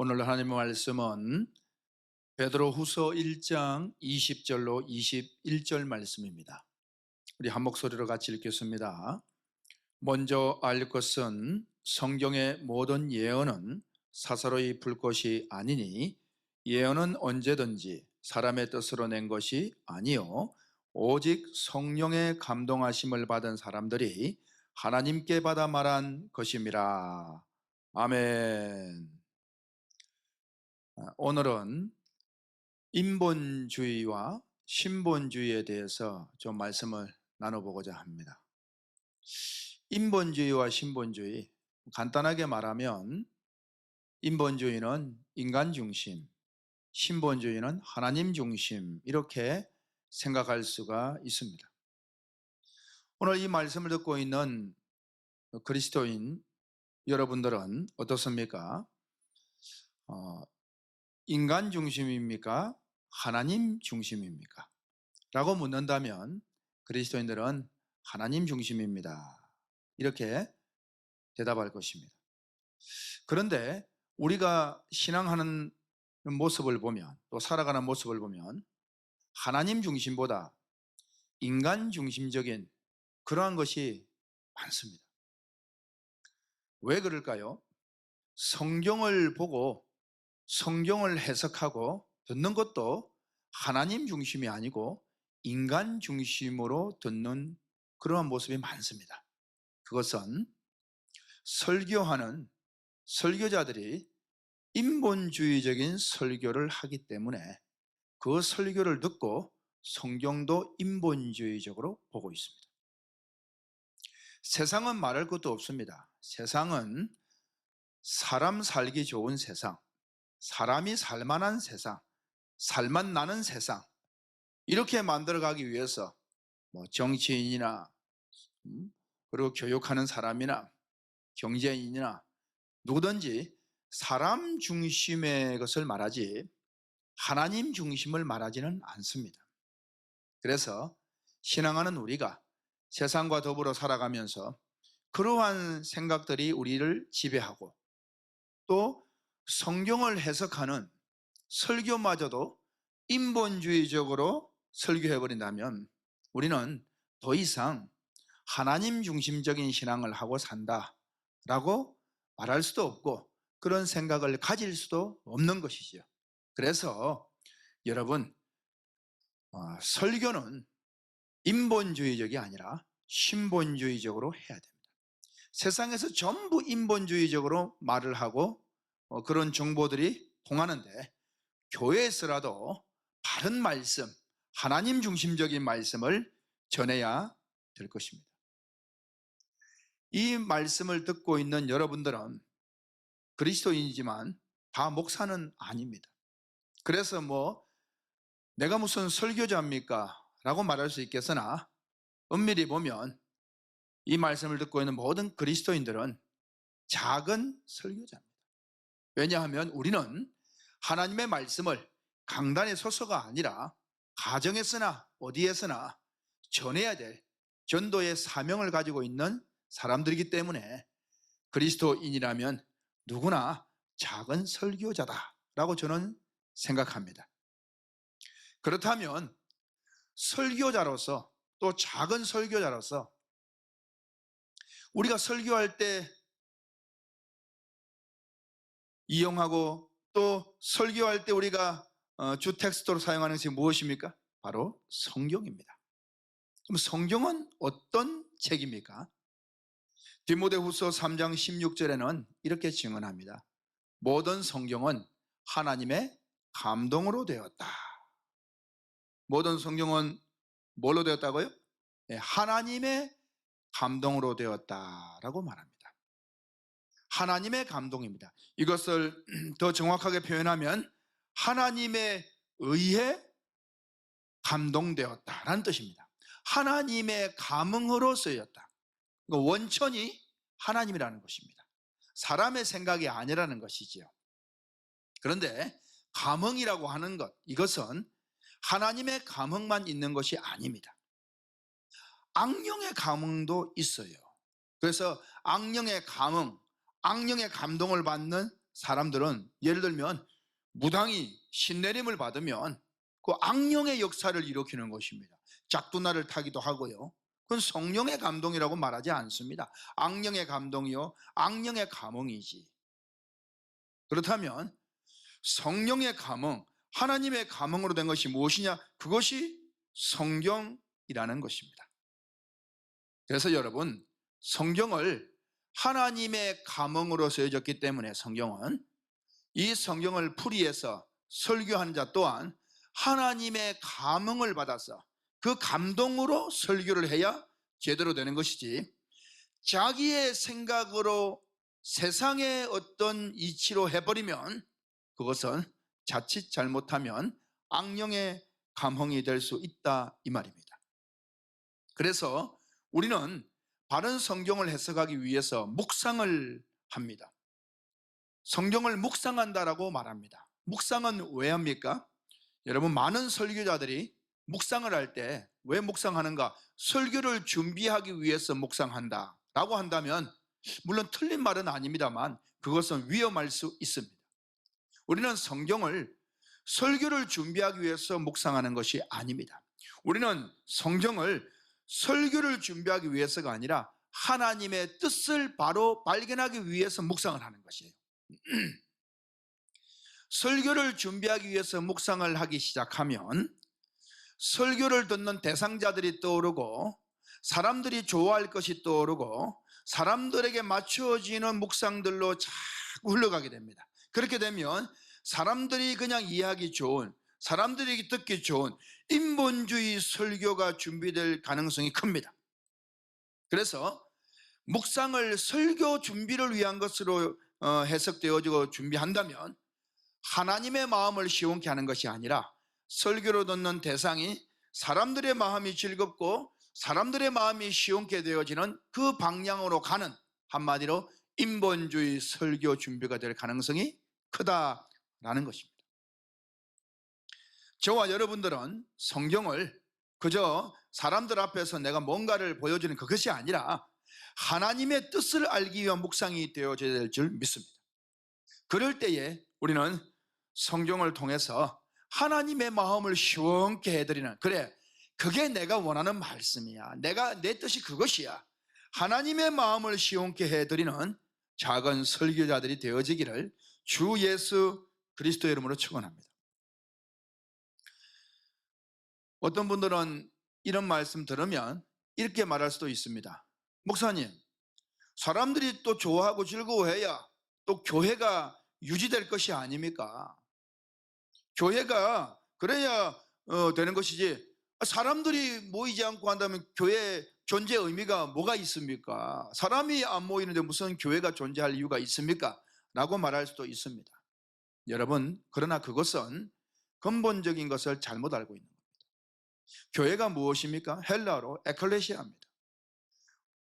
오늘 하나님의 말씀은 베드로후서 1장 20절로 21절 말씀입니다. 우리 한 목소리로 같이 읽겠습니다. 먼저 알 것은 성경의 모든 예언은 사사로이 불 것이 아니니 예언은 언제든지 사람의 뜻으로 낸 것이 아니요 오직 성령의 감동하심을 받은 사람들이 하나님께 받아 말한 것임이라. 아멘. 오늘은 인본주의와 신본주의에 대해서 좀 말씀을 나눠보고자 합니다. 인본주의와 신본주의, 간단하게 말하면 인본주의는 인간 중심, 신본주의는 하나님 중심, 이렇게 생각할 수가 있습니다. 오늘 이 말씀을 듣고 있는 그리스도인 여러분들은 어떻습니까? 인간 중심입니까? 하나님 중심입니까? 라고 묻는다면 그리스도인들은 하나님 중심입니다, 이렇게 대답할 것입니다. 그런데 우리가 신앙하는 모습을 보면, 또 살아가는 모습을 보면 하나님 중심보다 인간 중심적인 그러한 것이 많습니다. 왜 그럴까요? 성경을 보고 성경을 해석하고 듣는 것도 하나님 중심이 아니고 인간 중심으로 듣는 그러한 모습이 많습니다. 그것은 설교하는 설교자들이 인본주의적인 설교를 하기 때문에 그 설교를 듣고 성경도 인본주의적으로 보고 있습니다. 세상은 말할 것도 없습니다. 세상은 사람 살기 좋은 세상, 사람이 살만한 세상, 살맛 나는 세상, 이렇게 만들어가기 위해서 정치인이나 그리고 교육하는 사람이나 경제인이나 누구든지 사람 중심의 것을 말하지 하나님 중심을 말하지는 않습니다. 그래서 신앙하는 우리가 세상과 더불어 살아가면서 그러한 생각들이 우리를 지배하고, 또 성경을 해석하는 설교마저도 인본주의적으로 설교해버린다면 우리는 더 이상 하나님 중심적인 신앙을 하고 산다라고 말할 수도 없고 그런 생각을 가질 수도 없는 것이죠. 그래서 여러분, 설교는 인본주의적이 아니라 신본주의적으로 해야 됩니다. 세상에서 전부 인본주의적으로 말을 하고 그런 정보들이 통하는데 교회에서라도 바른 말씀, 하나님 중심적인 말씀을 전해야 될 것입니다. 이 말씀을 듣고 있는 여러분들은 그리스도인이지만 다 목사는 아닙니다. 그래서 내가 무슨 설교자입니까? 라고 말할 수 있겠으나 엄밀히 보면 이 말씀을 듣고 있는 모든 그리스도인들은 작은 설교자입니다. 왜냐하면 우리는 하나님의 말씀을 강단에 서서가 아니라 가정에서나 어디에서나 전해야 될 전도의 사명을 가지고 있는 사람들이기 때문에 그리스도인이라면 누구나 작은 설교자다라고 저는 생각합니다. 그렇다면 설교자로서, 또 작은 설교자로서 우리가 설교할 때 이용하고 또 설교할 때 우리가 주 텍스트로 사용하는 것이 무엇입니까? 바로 성경입니다. 그럼 성경은 어떤 책입니까? 디모데후서 3장 16절에는 이렇게 증언합니다. 모든 성경은 하나님의 감동으로 되었다. 모든 성경은 뭘로 되었다고요? 네, 하나님의 감동으로 되었다라고 말합니다. 하나님의 감동입니다. 이것을 더 정확하게 표현하면 하나님에 의해 감동되었다라는 뜻입니다. 하나님의 감흥으로 쓰였다. 원천이 하나님이라는 것입니다. 사람의 생각이 아니라는 것이지요. 그런데 감흥이라고 하는 것, 이것은 하나님의 감흥만 있는 것이 아닙니다. 악령의 감흥도 있어요. 그래서 악령의 감흥, 악령의 감동을 받는 사람들은 예를 들면 무당이 신내림을 받으면 그 악령의 역사를 일으키는 것입니다. 짝두나를 타기도 하고요. 그건 성령의 감동이라고 말하지 않습니다. 악령의 감동이요, 악령의 감흥이지. 그렇다면 성령의 감흥, 하나님의 감흥으로 된 것이 무엇이냐? 그것이 성경이라는 것입니다. 그래서 여러분, 성경을 하나님의 감흥으로 쓰여졌기 때문에 성경은, 이 성경을 풀이해서 설교하는 자 또한 하나님의 감흥을 받아서 그 감동으로 설교를 해야 제대로 되는 것이지, 자기의 생각으로 세상의 어떤 이치로 해버리면 그것은 자칫 잘못하면 악령의 감흥이 될 수 있다, 이 말입니다. 그래서 우리는 바른 성경을 해석하기 위해서 묵상을 합니다. 성경을 묵상한다라고 말합니다. 묵상은 왜 합니까? 여러분, 많은 설교자들이 묵상을 할 때 왜 묵상하는가? 설교를 준비하기 위해서 묵상한다 라고 한다면, 물론 틀린 말은 아닙니다만 그것은 위험할 수 있습니다. 우리는 성경을 설교를 준비하기 위해서 묵상하는 것이 아닙니다. 우리는 성경을 설교를 준비하기 위해서가 아니라 하나님의 뜻을 바로 발견하기 위해서 묵상을 하는 것이에요. 설교를 준비하기 위해서 묵상을 하기 시작하면 설교를 듣는 대상자들이 떠오르고, 사람들이 좋아할 것이 떠오르고, 사람들에게 맞추어지는 묵상들로 자꾸 흘러가게 됩니다. 그렇게 되면 사람들이 그냥 이해하기 좋은, 사람들이 듣기 좋은 인본주의 설교가 준비될 가능성이 큽니다. 그래서 묵상을 설교 준비를 위한 것으로 해석되어지고 준비한다면 하나님의 마음을 시원케 하는 것이 아니라 설교로 듣는 대상이 사람들의 마음이 즐겁고 사람들의 마음이 시원케 되어지는 그 방향으로 가는, 한마디로 인본주의 설교 준비가 될 가능성이 크다라는 것입니다. 저와 여러분들은 성경을 그저 사람들 앞에서 내가 뭔가를 보여주는 그것이 아니라 하나님의 뜻을 알기 위한 묵상이 되어져야 될 줄 믿습니다. 그럴 때에 우리는 성경을 통해서 하나님의 마음을 시원케 해드리는, 그래, 그게 내가 원하는 말씀이야, 내 뜻이 그것이야, 하나님의 마음을 시원케 해드리는 작은 설교자들이 되어지기를 주 예수 그리스도의 이름으로 축원합니다. 어떤 분들은 이런 말씀 들으면 이렇게 말할 수도 있습니다. 목사님, 사람들이 또 좋아하고 즐거워해야 또 교회가 유지될 것이 아닙니까? 교회가 그래야 되는 것이지, 사람들이 모이지 않고 한다면 교회 존재 의미가 뭐가 있습니까? 사람이 안 모이는데 무슨 교회가 존재할 이유가 있습니까? 라고 말할 수도 있습니다. 여러분, 그러나 그것은 근본적인 것을 잘못 알고 있는 겁니다. 교회가 무엇입니까? 헬라어로 에클레시아입니다.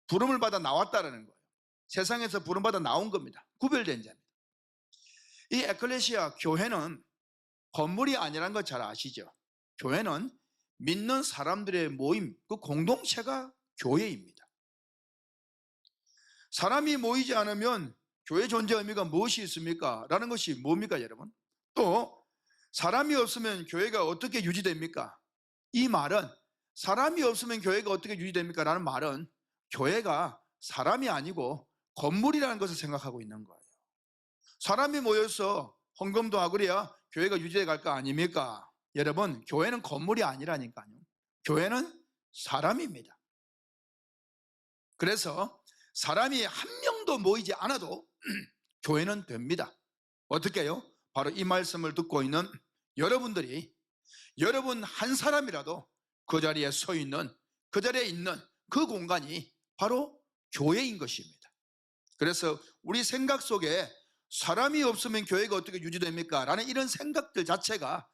부름을 받아 나왔다라는 거예요. 세상에서 부름받아 나온 겁니다. 구별된 자입니다. 이 에클레시아, 교회는 건물이 아니라는 걸 잘 아시죠? 교회는 믿는 사람들의 모임, 그 공동체가 교회입니다. 사람이 모이지 않으면 교회 존재 의미가 무엇이 있습니까? 라는 것이 뭡니까, 여러분? 또 사람이 없으면 교회가 어떻게 유지됩니까? 이 말은, 사람이 없으면 교회가 어떻게 유지됩니까? 라는 말은 교회가 사람이 아니고 건물이라는 것을 생각하고 있는 거예요. 사람이 모여서 헌금도 하고 그래야 교회가 유지해 갈 거 아닙니까? 여러분, 교회는 건물이 아니라니까요. 교회는 사람입니다. 그래서 사람이 한 명도 모이지 않아도 교회는 됩니다. 어떻게 해요? 바로 이 말씀을 듣고 있는 여러분들이, 여러분 한 사람이라도 그 자리에 서 있는, 그 자리에 있는 그 공간이 바로 교회인 것입니다. 그래서 우리 생각 속에 사람이 없으면 교회가 어떻게 유지됩니까? 라는 이런 생각들 자체가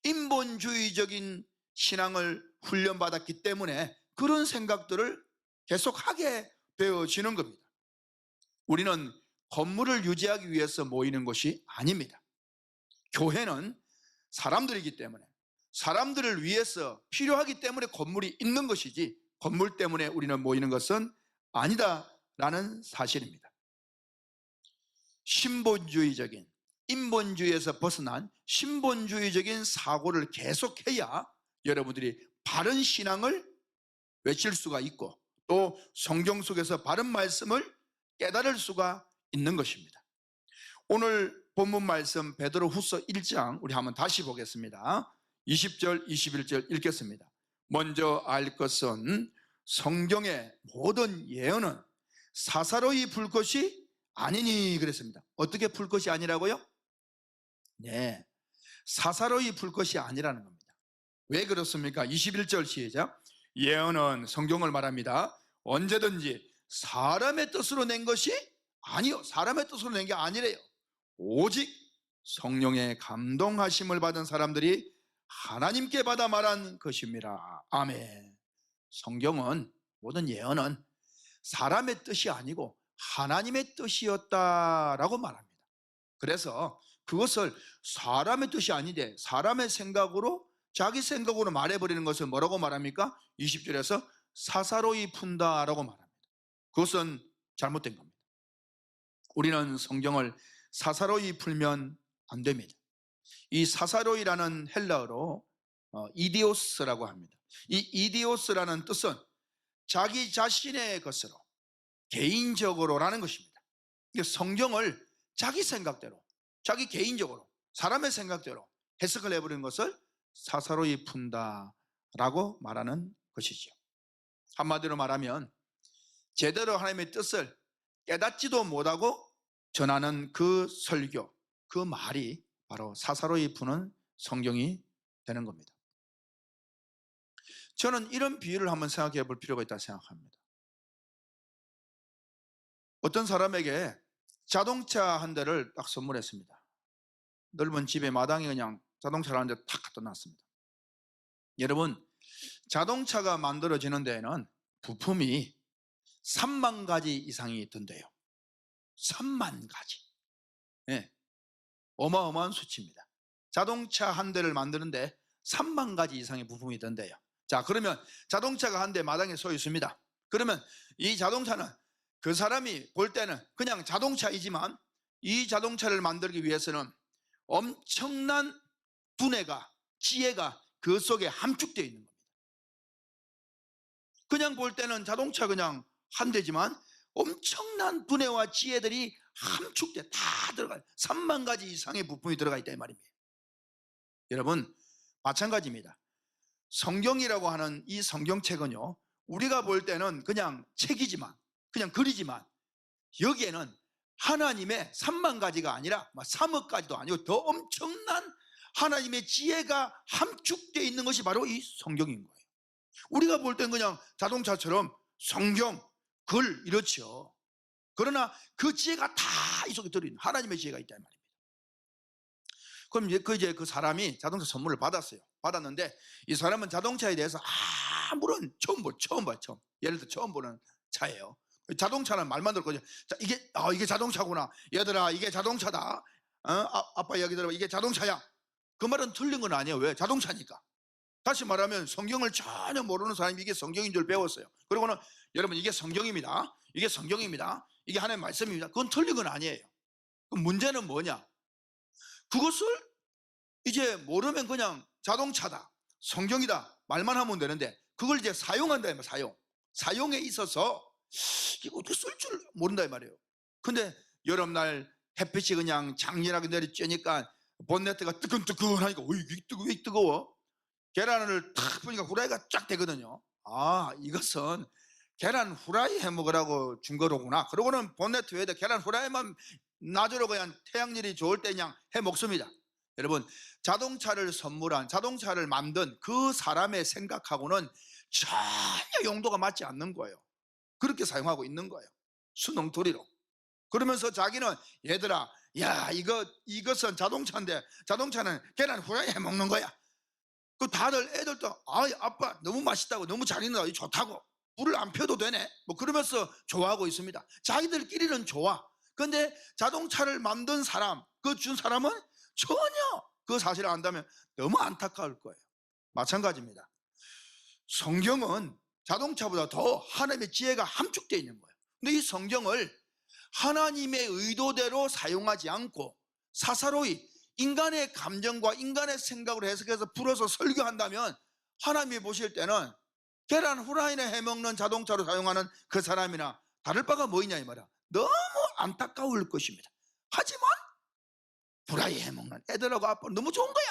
인본주의적인 신앙을 훈련받았기 때문에 그런 생각들을 계속하게 되어지는 겁니다. 우리는 건물을 유지하기 위해서 모이는 것이 아닙니다. 교회는 사람들이기 때문에, 사람들을 위해서 필요하기 때문에 건물이 있는 것이지, 건물 때문에 우리는 모이는 것은 아니다라는 사실입니다. 신본주의적인, 인본주의에서 벗어난 신본주의적인 사고를 계속해야 여러분들이 바른 신앙을 외칠 수가 있고 또 성경 속에서 바른 말씀을 깨달을 수가 있는 것입니다. 오늘 본문 말씀 베드로후서 1장 우리 한번 다시 보겠습니다. 20절 21절 읽겠습니다. 먼저 알 것은 성경의 모든 예언은 사사로이 풀 것이 아니니 그랬습니다. 어떻게 풀 것이 아니라고요? 네, 사사로이 풀 것이 아니라는 겁니다. 왜 그렇습니까? 21절 시작. 예언은 성경을 말합니다. 언제든지 사람의 뜻으로 낸 것이 아니요, 사람의 뜻으로 낸 게 아니래요. 오직 성령의 감동하심을 받은 사람들이 하나님께 받아 말한 것입니다. 아멘. 성경은 모든 예언은 사람의 뜻이 아니고 하나님의 뜻이었다라고 말합니다. 그래서 그것을 사람의 뜻이 아닌데 사람의 생각으로 자기 생각으로 말해버리는 것을 뭐라고 말합니까? 20절에서 사사로이 푼다라고 말합니다. 그것은 잘못된 겁니다. 우리는 성경을 사사로이 풀면 안 됩니다. 이 사사로이라는 헬라어로 이디오스라고 합니다. 이 이디오스라는 뜻은 자기 자신의 것으로, 개인적으로라는 것입니다. 성경을 자기 생각대로, 자기 개인적으로, 사람의 생각대로 해석을 해버리는 것을 사사로이 푼다라고 말하는 것이죠. 한마디로 말하면 제대로 하나님의 뜻을 깨닫지도 못하고 전하는 그 설교, 그 말이 바로 사사로이 푸는 성경이 되는 겁니다. 저는 이런 비유를 한번 생각해 볼 필요가 있다고 생각합니다. 어떤 사람에게 자동차 한 대를 딱 선물했습니다. 넓은 집에 마당에 그냥 자동차를 한 대 탁 갖다 놨습니다. 여러분, 자동차가 만들어지는 데에는 부품이 3만 가지 이상이 든대요. 3만 가지. 네. 어마어마한 수치입니다. 자동차 한 대를 만드는데 3만 가지 이상의 부품이 든대요. 자, 그러면 자동차가 한 대 마당에 서 있습니다. 그러면 이 자동차는 그 사람이 볼 때는 그냥 자동차이지만 이 자동차를 만들기 위해서는 엄청난 두뇌가, 지혜가 그 속에 함축되어 있는 겁니다. 그냥 볼 때는 자동차 그냥 한 대지만 엄청난 두뇌와 지혜들이 함축돼 다 들어가요. 3만 가지 이상의 부품이 들어가 있다 이 말입니다. 여러분, 마찬가지입니다. 성경이라고 하는 이 성경책은요, 우리가 볼 때는 그냥 책이지만, 그냥 글이지만 여기에는 하나님의 3만 가지가 아니라 3억 가지도 아니고 더 엄청난 하나님의 지혜가 함축되어 있는 것이 바로 이 성경인 거예요. 우리가 볼 때는 그냥 자동차처럼 성경, 글 이렇죠. 그러나 그 지혜가 다 이 속에 들어있는 하나님의 지혜가 있다 이 말입니다. 그럼 이제 그 사람이 자동차 선물을 받았어요. 받았는데 이 사람은 자동차에 대해서 아무런 처음 봐요. 예를 들어 처음 보는 차예요. 자동차는 말만 듣고 자, 이게 자동차구나. 얘들아, 이게 자동차다. 아빠 여기 들어봐. 이게 자동차야. 그 말은 틀린 건 아니에요. 왜? 자동차니까. 다시 말하면 성경을 전혀 모르는 사람이 이게 성경인 줄 배웠어요. 그리고는 여러분, 이게 성경입니다. 이게 성경입니다. 이게 하나님의 말씀입니다. 그건 틀린 건 아니에요. 그럼 문제는 뭐냐? 그것을 이제 모르면 그냥 자동차다, 성경이다 말만 하면 되는데 그걸 이제 사용한다 이 말이에요. 사용에 있어서 이거 어떻게 쓸 줄 모른다 이 말이에요. 근데 여름날 햇빛이 그냥 장렬하게 내리쬐니까 본네트가 뜨끈뜨끈하니까 이게 뜨거워. 계란을 탁 보니까 후라이가 쫙 되거든요. 아, 이것은 계란 후라이 해 먹으라고 준 거로구나. 그러고는 본네트 위에다 계란 후라이만 놔주러 그냥 태양열이 좋을 때 그냥 해 먹습니다. 여러분, 자동차를 선물한, 자동차를 만든 그 사람의 생각하고는 전혀 용도가 맞지 않는 거예요. 그렇게 사용하고 있는 거예요. 수능돌이로. 그러면서 자기는 얘들아, 야, 이것은 자동차인데 자동차는 계란 후라이 해 먹는 거야. 그 다들 애들도 아빠 너무 맛있다고, 너무 잘 익는다, 좋다고, 불을 안 펴도 되네 뭐 그러면서 좋아하고 있습니다. 자기들끼리는 좋아. 근데 자동차를 만든 사람, 그 준 사람은 전혀 그 사실을 안다면 너무 안타까울 거예요. 마찬가지입니다. 성경은 자동차보다 더 하나님의 지혜가 함축되어 있는 거예요. 근데 이 성경을 하나님의 의도대로 사용하지 않고 사사로이 인간의 감정과 인간의 생각으로 해석해서 풀어서 설교한다면 하나님이 보실 때는 계란 후라이나 해먹는 자동차로 사용하는 그 사람이나 다를 바가 뭐이냐 이 말이야. 너무 안타까울 것입니다. 하지만 후라이 해먹는 애들하고 아빠 너무 좋은 거야.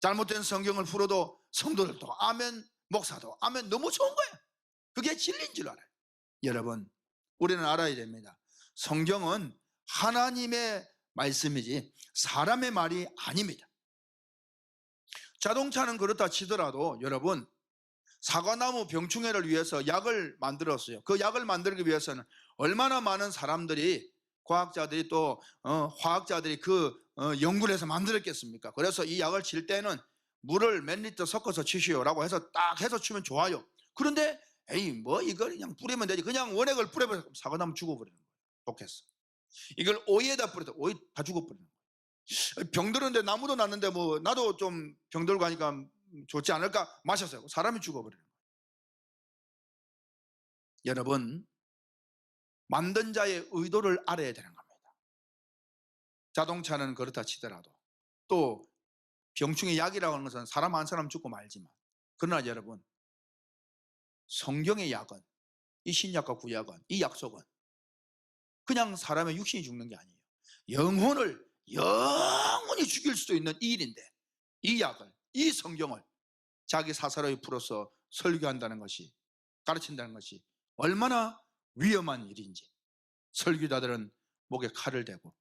잘못된 성경을 풀어도 성도들도 아멘, 목사도 아멘, 너무 좋은 거야. 그게 진리인 줄 알아요. 여러분, 우리는 알아야 됩니다. 성경은 하나님의 말씀이지 사람의 말이 아닙니다. 자동차는 그렇다 치더라도 여러분, 사과나무 병충해를 위해서 약을 만들었어요. 그 약을 만들기 위해서는 얼마나 많은 사람들이, 과학자들이 또 화학자들이 연구를 해서 만들었겠습니까? 그래서 이 약을 칠 때는 물을 몇 리터 섞어서 치시오라고 해서 딱 해서 치면 좋아요. 그런데 에이 뭐 이걸 그냥 뿌리면 되지, 그냥 원액을 뿌려버려 사과나무 죽어버리는 거예요. 좋겠어. 이걸 오이에다 뿌려도 오이 다 죽어버리는 거예요. 병들었는데 나무도 났는데 뭐 나도 좀 병들고 하니까 좋지 않을까 마셨어요. 사람이 죽어버리는 거예요. 여러분, 만든 자의 의도를 알아야 되는 겁니다. 자동차는 그렇다 치더라도 또 병충해 약이라고 하는 것은 사람 한 사람 죽고 말지만, 그러나 여러분, 성경의 약은, 이 신약과 구약은, 이 약속은 그냥 사람의 육신이 죽는 게 아니에요. 영혼을 영원히 죽일 수도 있는 이 일인데, 이 약을, 이 성경을 자기 사사로이 풀어서 설교한다는 것이, 가르친다는 것이 얼마나 위험한 일인지 설교자들은 목에 칼을 대고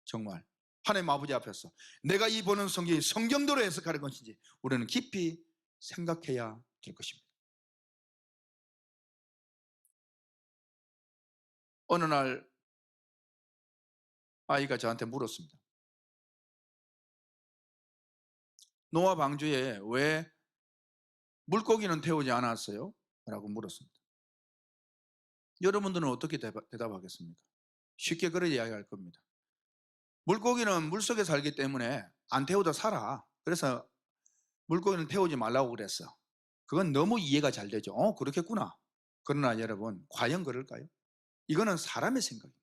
정말 하나님 아버지 앞에서 내가 이 보는 성경이 성경대로 해석하는 것인지 우리는 깊이 생각해야 될 것입니다. 어느 날 아이가 저한테 물었습니다. 노아 방주에 왜 물고기는 태우지 않았어요? 라고 물었습니다. 여러분들은 어떻게 대답하겠습니까? 쉽게 그렇게 이야기할 겁니다. 물고기는 물속에 살기 때문에 안 태우다 살아. 그래서 물고기는 태우지 말라고 그랬어. 그건 너무 이해가 잘 되죠. 그렇겠구나. 그러나 여러분, 과연 그럴까요? 이거는 사람의 생각입니다.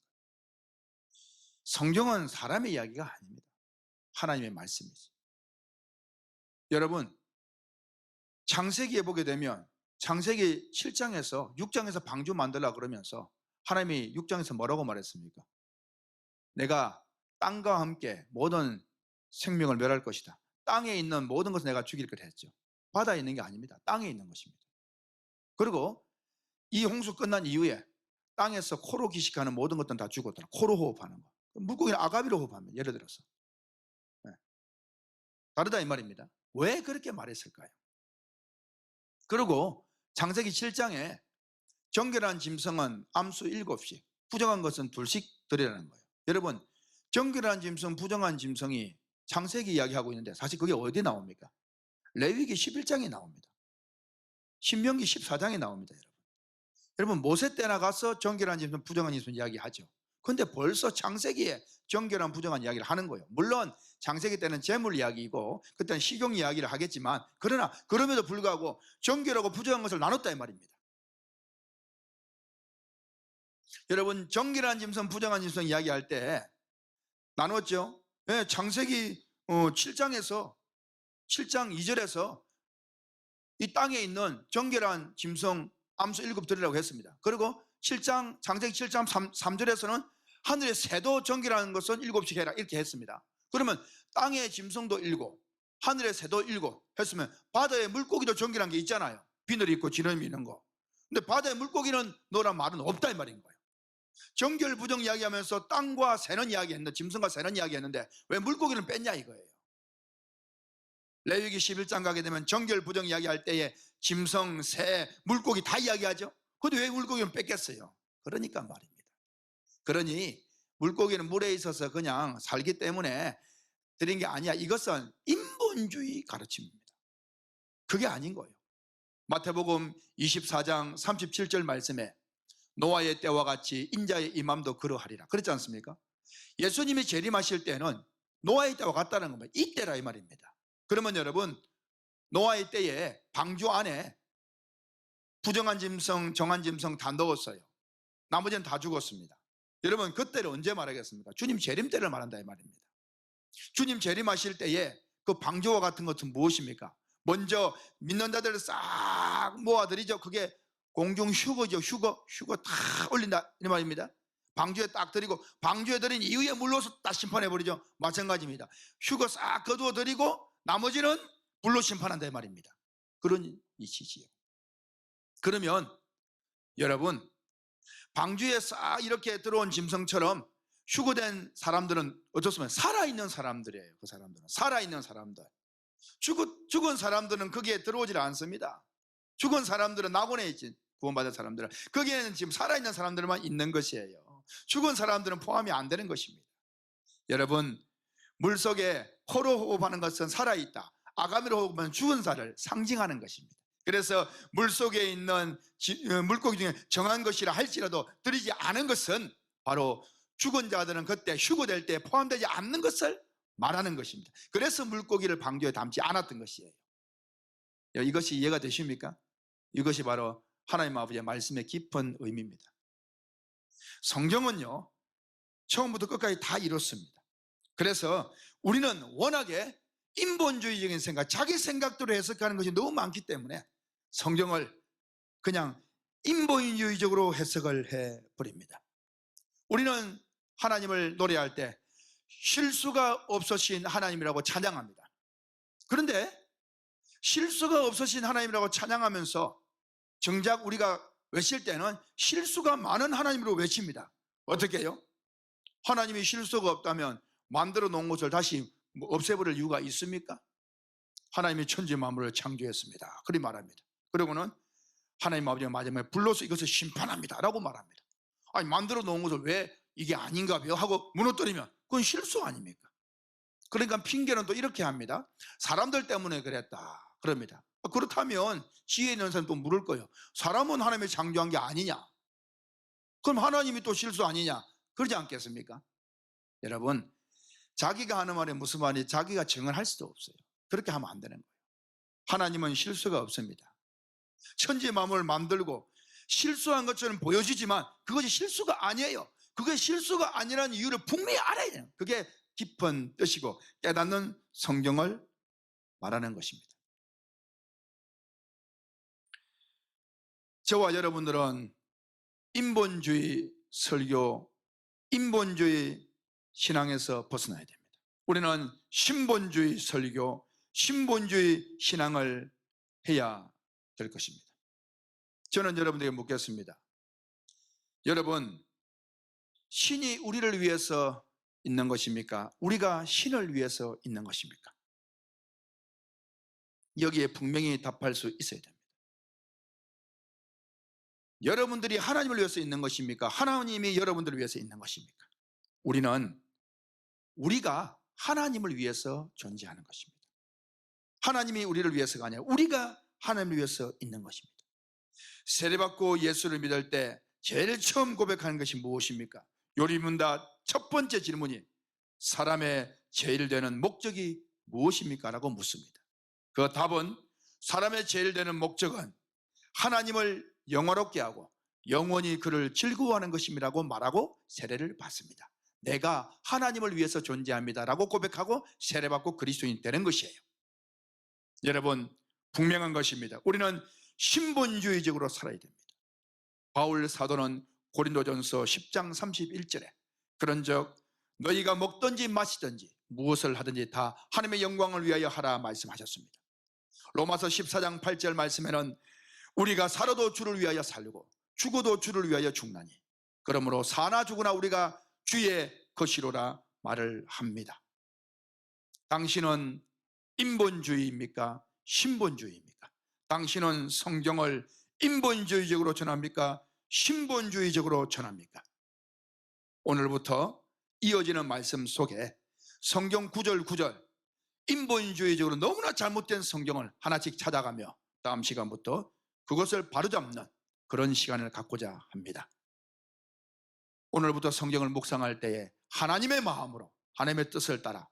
성경은 사람의 이야기가 아닙니다. 하나님의 말씀이지. 여러분, 창세기에 보게 되면 창세기 7장에서 6장에서 방주 만들라 그러면서 하나님이 6장에서 뭐라고 말했습니까? 내가 땅과 함께 모든 생명을 멸할 것이다. 땅에 있는 모든 것을 내가 죽일 거라 했죠. 바다에 있는 게 아닙니다. 땅에 있는 것입니다. 그리고 이 홍수 끝난 이후에 땅에서 코로 기식하는 모든 것들은 다 죽었더라. 코로 호흡하는 거. 물고기는 아가비로 호흡합니다. 예를 들어서. 네. 다르다 이 말입니다. 왜 그렇게 말했을까요? 그리고 창세기 7장에 정결한 짐승은 암수 7씩, 부정한 것은 2씩 드리라는 거예요. 여러분, 정결한 짐승, 부정한 짐승이 창세기 이야기하고 있는데 사실 그게 어디 나옵니까? 레위기 11장에 나옵니다. 신명기 14장에 나옵니다. 여러분, 모세 때나 가서 정결한 짐승, 부정한 짐승 이야기하죠. 그런데 벌써 창세기에 정결한, 부정한 이야기를 하는 거예요. 물론 창세기 때는 재물 이야기이고 그때는 식용 이야기를 하겠지만, 그러나 그럼에도 불구하고 정결하고 부정한 것을 나눴다 이 말입니다. 여러분, 정결한 짐승, 부정한 짐승 이야기할 때 나눴죠. 네, 창세기 7장에서 7장 2절에서 이 땅에 있는 정결한 짐승 암수 7 드리라고 했습니다. 그리고 창세기 7장 3절에서는 하늘의 새도 정결한 것은 7씩 해라 이렇게 했습니다. 그러면 땅의 짐승도 7, 하늘의 새도 7 했으면 바다의 물고기도 정결한 게 있잖아요. 비늘이 있고 지름이 있는 거. 근데 바다의 물고기는 너란 말은 없다 이 말인 거예요. 정결 부정 이야기하면서 땅과 새는 이야기했는데, 짐승과 새는 이야기했는데 왜 물고기는 뺐냐 이거예요. 레위기 11장 가게 되면 정결 부정 이야기할 때에 짐승, 새, 물고기 다 이야기하죠. 근데 왜 물고기는 뺐겠어요? 그러니까 말입니다. 그러니 물고기는 물에 있어서 그냥 살기 때문에 드린 게 아니야. 이것은 인본주의 가르침입니다. 그게 아닌 거예요. 마태복음 24장 37절 말씀에 노아의 때와 같이 인자의 임함도 그러하리라 그랬지 않습니까? 예수님이 재림하실 때는 노아의 때와 같다는 겁니다. 이때라 이 말입니다. 그러면 여러분, 노아의 때에 방주 안에 부정한 짐승, 정한 짐승 다 넣었어요. 나머지는 다 죽었습니다. 여러분, 그때를 언제 말하겠습니까? 주님 재림 때를 말한다 이 말입니다. 주님 재림하실 때에 그 방주와 같은 것은 무엇입니까? 먼저 믿는 자들을 싹 모아들이죠. 그게 공중 휴거죠. 휴거 다 올린다 이 말입니다. 방주에 딱 드리고, 방주에 드린 이후에 물로서 딱 심판해버리죠. 마찬가지입니다. 휴거 싹 거두어 드리고 나머지는 물로 심판한다 이 말입니다. 그런 이치지요. 그러면 여러분, 방주에 싹 이렇게 들어온 짐승처럼 휴거된 사람들은 어떻습니까? 살아있는 사람들이에요. 그 사람들은 살아있는 사람들. 죽은 사람들은 거기에 들어오질 않습니다. 죽은 사람들은 낙원에 있지. 구원받은 사람들은 거기에는 지금 살아있는 사람들만 있는 것이에요. 죽은 사람들은 포함이 안 되는 것입니다. 여러분, 물속에 코로 호흡하는 것은 살아있다, 아가미로 호흡하면 죽은 살을 상징하는 것입니다. 그래서 물속에 있는 물고기 중에 정한 것이라 할지라도 들이지 않은 것은 바로 죽은 자들은 그때 휴거될 때 포함되지 않는 것을 말하는 것입니다. 그래서 물고기를 방주에 담지 않았던 것이에요. 이것이 이해가 되십니까? 이것이 바로 하나님 아버지의 말씀의 깊은 의미입니다. 성경은요, 처음부터 끝까지 다 이렇습니다. 그래서 우리는 워낙에 인본주의적인 생각, 자기 생각대로 해석하는 것이 너무 많기 때문에 성경을 그냥 인본주의적으로 해석을 해버립니다. 우리는 하나님을 노래할 때 실수가 없으신 하나님이라고 찬양합니다. 그런데 실수가 없으신 하나님이라고 찬양하면서 정작 우리가 외칠 때는 실수가 많은 하나님으로 외칩니다. 어떻게 해요? 하나님이 실수가 없다면 만들어 놓은 것을 다시 없애버릴 이유가 있습니까? 하나님이 천지 만물을 창조했습니다. 그리 말합니다. 그리고는 하나님 아버지가 마지막에 불러서 이것을 심판합니다 라고 말합니다. 아니, 만들어 놓은 것을 왜 이게 아닌가요? 하고 무너뜨리면 그건 실수 아닙니까? 그러니까 핑계는 또 이렇게 합니다. 사람들 때문에 그랬다 그럽니다. 그렇다면 지혜 있는 사람 또 물을 거예요. 사람은 하나님이 창조한 게 아니냐? 그럼 하나님이 또 실수 아니냐? 그러지 않겠습니까? 여러분, 자기가 하는 말이 무슨 말이 자기가 정을 수도 없어요. 그렇게 하면 안 되는 거예요. 하나님은 실수가 없습니다. 천지 만물을 만들고 실수한 것처럼 보여지지만 그것이 실수가 아니에요. 그게 실수가 아니라는 이유를 분명히 알아야 돼요. 그게 깊은 뜻이고 깨닫는 성경을 말하는 것입니다. 저와 여러분들은 인본주의 설교, 인본주의 신앙에서 벗어나야 됩니다. 우리는 신본주의 설교, 신본주의 신앙을 해야 될 것입니다. 저는 여러분들에게 묻겠습니다. 여러분, 신이 우리를 위해서 있는 것입니까? 우리가 신을 위해서 있는 것입니까? 여기에 분명히 답할 수 있어야 됩니다. 여러분들이 하나님을 위해서 있는 것입니까? 하나님이 여러분들을 위해서 있는 것입니까? 우리가 하나님을 위해서 존재하는 것입니다. 하나님이 우리를 위해서가 아니라 우리가 하나님을 위해서 있는 것입니다. 세례받고 예수를 믿을 때 제일 처음 고백하는 것이 무엇입니까? 요리문답 첫 번째 질문이 사람의 제일 되는 목적이 무엇입니까? 라고 묻습니다. 그 답은 사람의 제일 되는 목적은 하나님을 영화롭게 하고 영원히 그를 즐거워하는 것입니다라고 말하고 세례를 받습니다. 내가 하나님을 위해서 존재합니다 라고 고백하고 세례받고 그리스도인이 되는 것이에요. 여러분, 분명한 것입니다. 우리는 신본주의적으로 살아야 됩니다. 바울 사도는 고린도전서 10장 31절에 그런즉 너희가 먹든지 마시든지 무엇을 하든지 다 하나님의 영광을 위하여 하라 말씀하셨습니다. 로마서 14장 8절 말씀에는 우리가 살아도 주를 위하여 살고 죽어도 주를 위하여 죽나니 그러므로 사나 죽으나 우리가 주의 것이로라 말을 합니다. 당신은 인본주의입니까? 신본주의입니까? 당신은 성경을 인본주의적으로 전합니까? 신본주의적으로 전합니까? 오늘부터 이어지는 말씀 속에 성경 구절 구절 인본주의적으로 너무나 잘못된 성경을 하나씩 찾아가며 다음 시간부터 그것을 바로잡는 그런 시간을 갖고자 합니다. 오늘부터 성경을 묵상할 때에 하나님의 마음으로 하나님의 뜻을 따라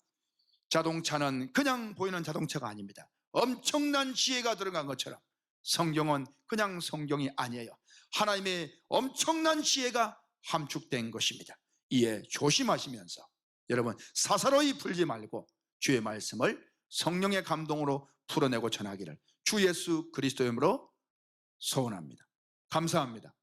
자동차는 그냥 보이는 자동차가 아닙니다. 엄청난 지혜가 들어간 것처럼 성경은 그냥 성경이 아니에요. 하나님의 엄청난 지혜가 함축된 것입니다. 이에 조심하시면서 여러분 사사로이 풀지 말고 주의 말씀을 성령의 감동으로 풀어내고 전하기를 주 예수 그리스도의 이름으로 소원합니다. 감사합니다.